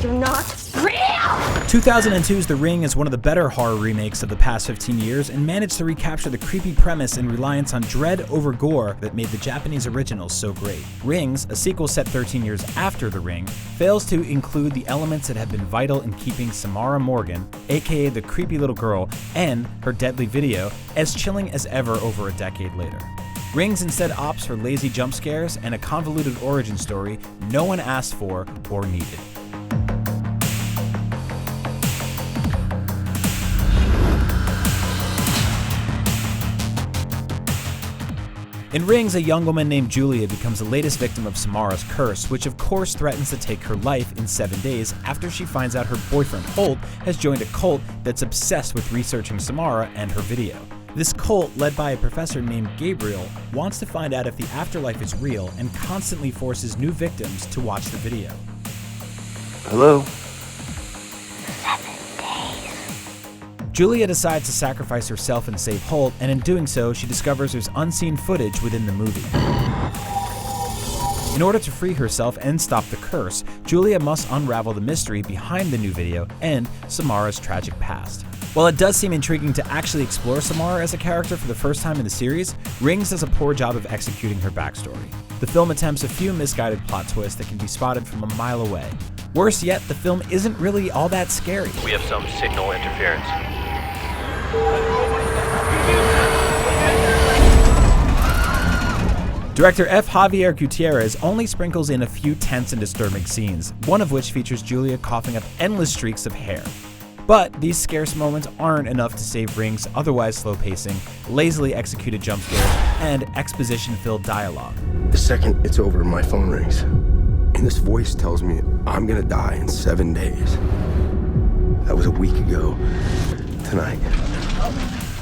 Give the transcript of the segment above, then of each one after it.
You're not real! 2002's The Ring is one of the better horror remakes of the past 15 years and managed to recapture the creepy premise and reliance on dread over gore that made the Japanese original so great. Rings, a sequel set 13 years after The Ring, fails to include the elements that have been vital in keeping Samara Morgan, aka the creepy little girl, and her deadly video, as chilling as ever over a decade later. Rings instead opts for lazy jump scares and a convoluted origin story no one asked for or needed. In Rings, a young woman named Julia becomes the latest victim of Samara's curse, which of course threatens to take her life in 7 days after she finds out her boyfriend Holt has joined a cult that's obsessed with researching Samara and her video. This cult, led by a professor named Gabriel, wants to find out if the afterlife is real and constantly forces new victims to watch the video. Hello? 7 days. Julia decides to sacrifice herself and save Holt, and in doing so, she discovers there's unseen footage within the movie. In order to free herself and stop the curse, Julia must unravel the mystery behind the new video and Samara's tragic past. While it does seem intriguing to actually explore Samara as a character for the first time in the series, Rings does a poor job of executing her backstory. The film attempts a few misguided plot twists that can be spotted from a mile away. Worse yet, the film isn't really all that scary. We have some signal interference. Director F. Javier Gutierrez only sprinkles in a few tense and disturbing scenes, one of which features Julia coughing up endless streaks of hair. But these scarce moments aren't enough to save Rings' otherwise slow pacing, lazily executed jump scares, and exposition-filled dialogue. The second it's over, my phone rings. And this voice tells me I'm gonna die in 7 days. That was a week ago tonight.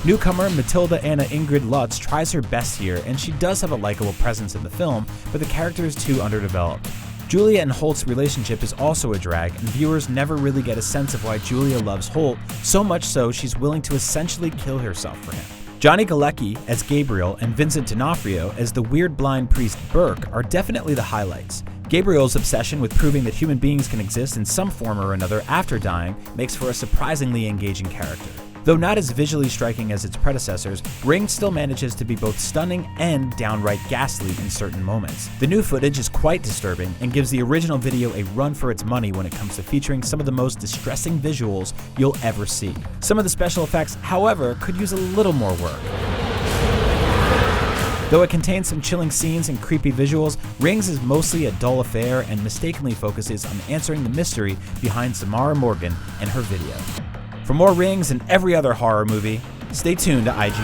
Newcomer Matilda Anna Ingrid Lutz tries her best here, and she does have a likable presence in the film, but the character is too underdeveloped. Julia and Holt's relationship is also a drag, and viewers never really get a sense of why Julia loves Holt, so much so she's willing to essentially kill herself for him. Johnny Galecki as Gabriel and Vincent D'Onofrio as the weird blind priest Burke are definitely the highlights. Gabriel's obsession with proving that human beings can exist in some form or another after dying makes for a surprisingly engaging character. Though not as visually striking as its predecessors, Ring still manages to be both stunning and downright ghastly in certain moments. The new footage is quite disturbing and gives the original video a run for its money when it comes to featuring some of the most distressing visuals you'll ever see. Some of the special effects, however, could use a little more work. Though it contains some chilling scenes and creepy visuals, Rings is mostly a dull affair and mistakenly focuses on answering the mystery behind Samara Morgan and her video. For more Rings and every other horror movie, stay tuned to IGN.